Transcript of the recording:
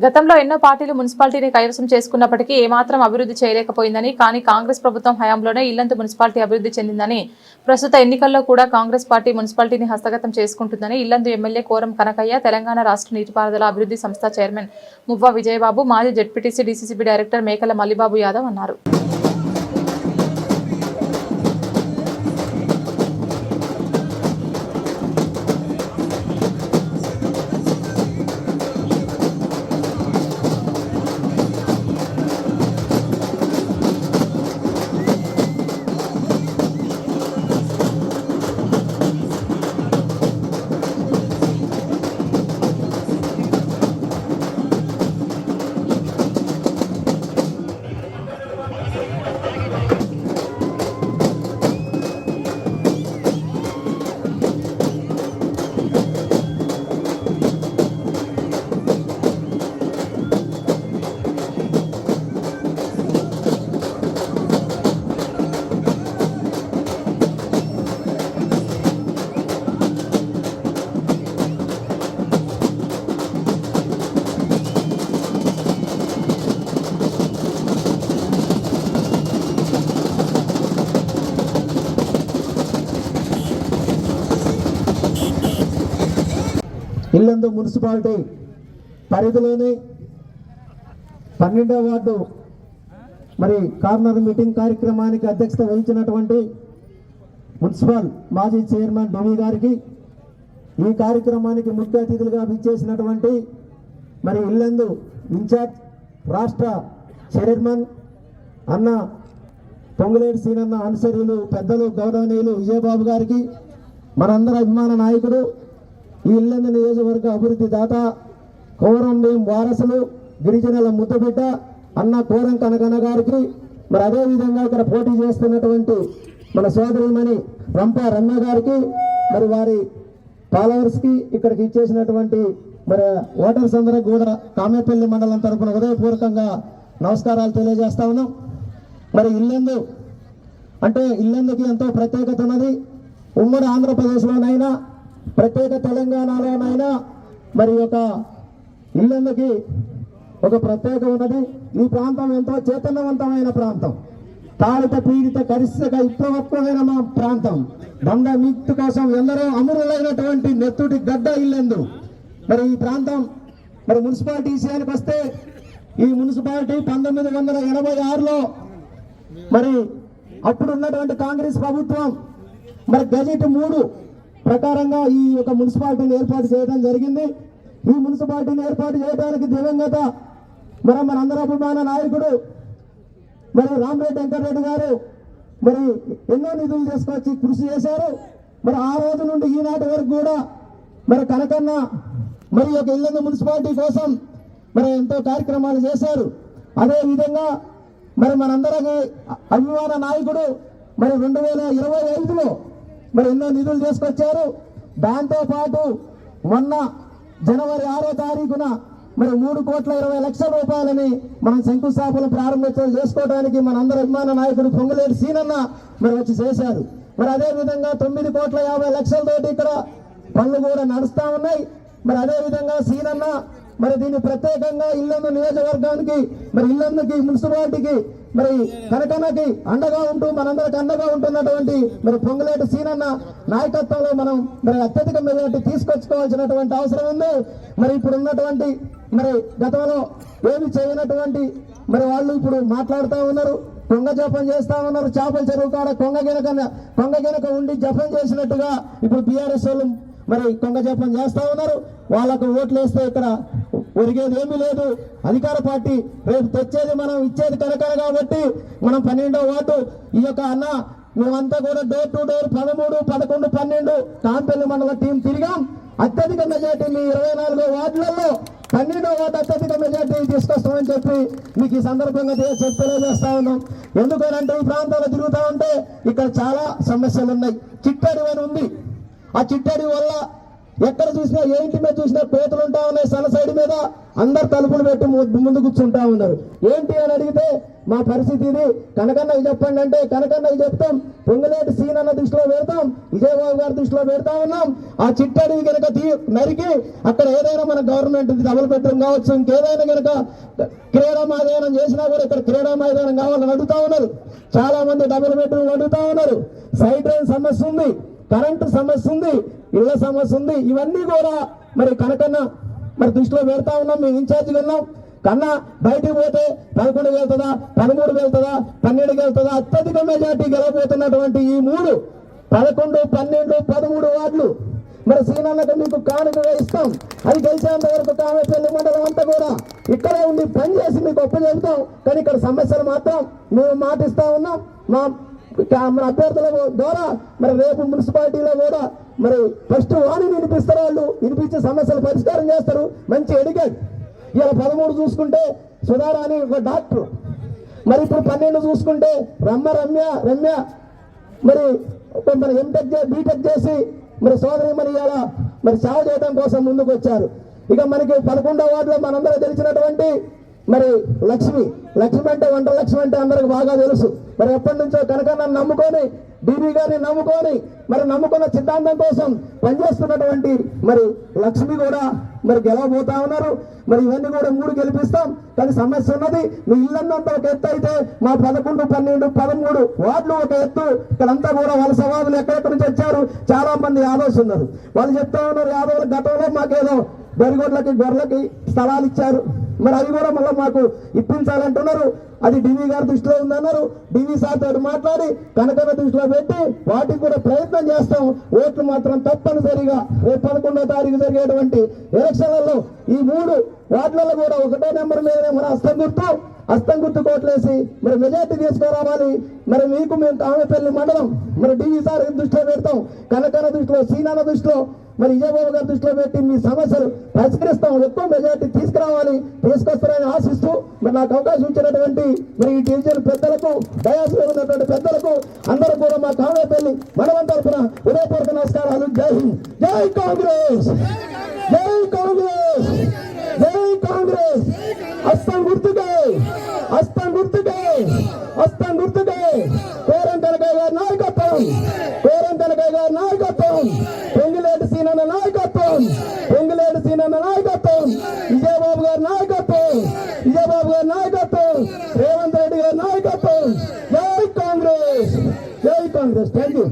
గతంలో ఎన్నో పార్టీలు మున్సిపాలిటీని కైవసం చేసుకున్నప్పటికీ ఏమాత్రం అభివృద్ధి చేయలేకపోయిందని, కానీ కాంగ్రెస్ ప్రభుత్వం హయాంలోనే ఇల్లందు మున్సిపాలిటీ అభివృద్ధి చెందిందని, ప్రస్తుత ఎన్నికల్లో కూడా కాంగ్రెస్ పార్టీ మున్సిపాలిటీని హస్తగతం చేసుకుంటుందని ఇల్లందు ఎమ్మెల్యే కోరం కనకయ్య, తెలంగాణ రాష్ట్ర నీటిపారుదల అభివృద్ధి సంస్థ చైర్మన్ మువ్వ విజయబాబు, మాజీ జెడ్పీటీసీ డీసీసీబీ డైరెక్టర్ మేకల మల్లిబాబు యాదవ్ అన్నారు. ఇల్లందు మున్సిపాలిటీ పరిధిలోని 12వ వార్డు మరి కార్నర్ మీటింగ్ కార్యక్రమానికి అధ్యక్షత వహించినటువంటి మున్సిపల్ మాజీ చైర్మన్ డివి గారికి, ఈ కార్యక్రమానికి ముఖ్య అతిథులుగా విచ్చేసినటువంటి మరి ఇల్లందు ఇన్ఛార్జ్ రాష్ట్ర చైర్మన్ అన్న పొంగులేటి సీనన్న అనుసరులు పెద్దలు గౌరవనీయులు విజయబాబు గారికి, మనందరి అభిమాన నాయకుడు, ఈ ఇల్లందు నియోజకవర్గ అభివృద్ధి దాత, కోరం భీం వారసులు, గిరిజనుల ముద్దబిడ్డ అన్న కోరం కనకన్న గారికి, మరి అదేవిధంగా ఇక్కడ పోటీ చేస్తున్నటువంటి మన సోదరిమణి రంప రమ్య గారికి, మరి వారి ఫాలోవర్స్కి, ఇక్కడికి ఇచ్చేసినటువంటి మరి ఓటర్స్ అందరికి కూడా కామేపల్లి మండలం తరఫున హృదయపూర్వకంగా నమస్కారాలు తెలియజేస్తా ఉన్నాం. మరి ఇల్లందు అంటే ఇల్లందుకి ఎంతో ప్రత్యేకత ఉన్నది. ఉమ్మడి ఆంధ్రప్రదేశ్లోనైనా ప్రత్యేక తెలంగాణలోనైనా మరి ఒక ఇల్లందుకి ఒక ప్రత్యేక ఉన్నది. ఈ ప్రాంతం ఎంతో చైతన్యవంతమైన ప్రాంతం, తాళిత పీడిత కరిస్తక ఇప్పవత్వమైన మా ప్రాంతం, దండ మిక్తు కోసం ఎందరో అమరులైనటువంటి నెత్తుటి గడ్డ ఇల్లందు. మరి ఈ ప్రాంతం మరి మున్సిపాలిటీ విషయానికి వస్తే, ఈ మున్సిపాలిటీ 1986లో మరి అప్పుడున్నటువంటి కాంగ్రెస్ ప్రభుత్వం మరి గజెట్ 3 ప్రకారంగా ఈ యొక్క మున్సిపాలిటీని ఏర్పాటు చేయడం జరిగింది. ఈ మున్సిపాలిటీని ఏర్పాటు చేయడానికి దివంగత మరి మనందరి అభిమాన నాయకుడు మరి రామరెడ్డి వెంకటరెడ్డి గారు మరి ఎన్నో నిధులు తీసుకొచ్చి కృషి చేశారు. మరి ఆ రోజు నుండి ఈనాటి వరకు కూడా మరి కనకన్న మరి ఒక ఇల్లందు మున్సిపాలిటీ కోసం మరి ఎంతో కార్యక్రమాలు చేశారు. అదేవిధంగా మరి మనందరికి అభిమాన నాయకుడు మరి 2025లో మరి ఎన్నో నిధులు తీసుకొచ్చారు. దాంతో పాటు మొన్న జనవరి 6వ తారీఖున మరి 3,20,00,000 రూపాయలని మనం శంకుస్థాపన ప్రారంభోత్సవం చేసుకోవడానికి మనందరి అభిమాన నాయకుడు పొంగులేటి సీనన్న మరి వచ్చి చేశారు. మరి అదేవిధంగా 9,50,00,000 తోటి ఇక్కడ పనులు కూడా నడుస్తూ ఉన్నాయి. మరి అదేవిధంగా సీనన్న మరి దీన్ని ప్రత్యేకంగా ఇల్లందు నియోజకవర్గానికి మరి ఇల్లందుకి మున్సిపాలిటీకి మరి కనకన్నకి అండగా ఉంటూ మనందరికి అండగా ఉంటున్నటువంటి మరి పొంగులేటి సీనన్న నాయకత్వంలో మనం మరి అత్యధిక మెజార్టీ తీసుకొచ్చుకోవాల్సినటువంటి అవసరం ఉంది. మరి ఇప్పుడు ఉన్నటువంటి మరి గతంలో ఏమి చేయనటువంటి మరి వాళ్ళు ఇప్పుడు మాట్లాడుతూ ఉన్నారు, కొంగ జపం చేస్తా ఉన్నారు. చేపల చెరువు కాడ కొంగ గెనక ఉండి జపం చేసినట్టుగా ఇప్పుడు బీఆర్ఎస్ వాళ్ళు మరి కొంగ జపం చేస్తా ఉన్నారు. వాళ్ళకు ఓట్లు వేస్తే ఇక్కడ ఒరిగేది ఏమీ లేదు. అధికార పార్టీ రేపు తెచ్చేది మనం ఇచ్చేది కనకన కాబట్టి మనం 12వ వార్డు ఈ యొక్క అన్న మేమంతా కూడా డోర్ టు డోర్ 13, 11, 12 కాంపల్లి మండల టీం తిరిగాం. అత్యధిక మెజార్టీ మీ 24 వార్డులలో 12వ వార్డు అత్యధిక మెజార్టీ తీసుకొస్తామని చెప్పి మీకు ఈ సందర్భంగా తెలియజేస్తా ఉన్నాం. ఎందుకనంటే ఈ ప్రాంతాల్లో తిరుగుతూ ఉంటే ఇక్కడ చాలా సమస్యలు ఉన్నాయి. చిట్టడి అని ఉంది. ఆ చిట్టడి వల్ల ఎక్కడ చూసినా ఏ ఇంటి మీద చూసినా కోతలు ఉంటా ఉన్నాయి, సన్న సైడ్ మీద అందరు తలుపులు పెట్టి ముందు కూర్చుంటా ఉన్నారు. ఏంటి అని అడిగితే మా పరిస్థితి ఇది, కనకన్నకి చెప్పండి అంటే కనకన్నకి చెప్తాం, పొంగులేటి సీన్ అన్న దృష్టిలో పెడతాం, విజయబాబు గారి దృష్టిలో పెడతా ఉన్నాం. ఆ చిట్టడివి కనుక నరికి అక్కడ ఏదైనా మన గవర్నమెంట్ డబుల్ బెడ్రూమ్ కావచ్చు, ఇంకేదైనా కనుక క్రీడా మైదానం చేసినా కూడా ఇక్కడ క్రీడా మైదానం కావాలని అడుగుతా ఉన్నారు. చాలా మంది డబుల్ బెడ్రూమ్ అడుగుతా ఉన్నారు. సైడ్ డ్రైన్ సమస్య ఉంది, కరెంటు సమస్య ఉంది, ఇళ్ల సమస్య ఉంది. ఇవన్నీ కూడా మరి కనకన్న మరి దృష్టిలో పెడతా ఉన్నాం. మేము ఇన్ఛార్జిగా ఉన్నాం. కన్నా బయటికి పోతే 11 వెళ్తుందా, 13 వెళ్తుందా, 12 వెళ్తుందా, అత్యధిక మెజార్టీ గెలవబోతున్నటువంటి ఈ 3 11, 12, 13 వార్డులు మరి సీనన్నకు మీకు కానుకగా ఇస్తాం. అది గెలిచేంత వరకు కామేపల్లి మండలం అంతా కూడా ఇక్కడే ఉండి పనిచేసి మీకు చెబుతాం. కానీ ఇక్కడ సమస్యలు మాత్రం మేము మాటిస్తా ఉన్నాం. మన అభ్యర్థుల ద్వారా మరి రేపు మున్సిపాలిటీలో కూడా మరి ఫస్ట్ వాణిని వినిపిస్తారు, వాళ్ళు వినిపించే సమస్యలు పరిష్కారం చేస్తారు. మంచి ఎడికేట్. ఇలా 13 చూసుకుంటే సుధారా అని ఒక డాక్టర్, మరి ఇప్పుడు 12 చూసుకుంటే రమ్య మరి ఎంటెక్ బీటెక్ చేసి మరి సోదరి మరి ఇలా మరి సేవ చేయడం కోసం ముందుకు వచ్చారు. ఇక మనకి 11వ వార్డులో మనందరూ తెలిసినటువంటి మరి లక్ష్మి అంటే వంట లక్ష్మి అంటే అందరికి బాగా తెలుసు. మరి ఎప్పటి నుంచో కనకన్న నమ్ముకొని, డీబీ గారిని నమ్ముకొని మరి నమ్ముకున్న సిద్ధాంతం కోసం పనిచేస్తున్నటువంటి మరి లక్ష్మి కూడా మరి గెలవబోతా ఉన్నారు. మరి ఇవన్నీ కూడా 3 గెలిపిస్తాం. కానీ సమస్య ఉన్నది, మీ ఇళ్ళంతా ఒక ఎత్తు అయితే మా 11, 12, 13 వార్డులు ఒక ఎత్తు. ఇక్కడంతా కూడా వాళ్ళ సవాదులు ఎక్కడెక్కడి నుంచి వచ్చారు. చాలా మంది యాదవ్స్ ఉన్నారు. వాళ్ళు చెప్తా ఉన్నారు, యాదవుల గతంలో మాకేదో గొర్రెలకి స్థలాలు ఇచ్చారు, మరి అవి కూడా మళ్ళీ మాకు ఇప్పించాలంటున్నారు. అది డివి గారి దృష్టిలో ఉందన్నారు. డివి సార్ తోటి మాట్లాడి కనకన్న దృష్టిలో పెట్టి వాటికి కూడా ప్రయత్నం చేస్తాం. ఓట్లు మాత్రం తప్పనిసరిగా రేపు 11వ తారీఖు జరిగేటువంటి ఎలక్షన్లలో ఈ 3 వార్డులలో కూడా 1వ నెంబర్ మీదనే మన హస్తం గుర్తు కోట్లేసి మరి మెజార్టీ తీసుకురావాలి. మరి మీకు మేము కామేపల్లి మండలం మరి డివి సార్ దృష్టిలో పెడతాం, కనకన్న దృష్టిలో, సీనాన్న దృష్టిలో, మరి విజయబాబు గారి దృష్టిలో పెట్టి మీ సమస్యలు పరిష్కరిస్తాం. ఎక్కువ మెజార్టీ తీసుకొస్తారని ఆశిస్తూ మరి నాకు అవకాశం ఇచ్చినటువంటి మరి ఈ డివిజన్ పెద్దలకు, డయాస్లో ఉన్నటువంటి పెద్దలకు అందరూ కూడా మా కామేపల్లి మండలం తరఫున హృదయపూర్వక నమస్కారాలు. జై హింద్, జై కాంగ్రెస్, జై కాంగ్రెస్, జై కాంగ్రెస్. హస్తం గుర్తుకే కోరం కనకయ్య గారి నాయకత్వం, పొంగిలేటి సీనన్న నాయకత్వం, విజయబాబు గారి నాయకత్వం, రేవంత్ రెడ్డి గారి నాయకత్వం. జై కాంగ్రెస్. Thank you.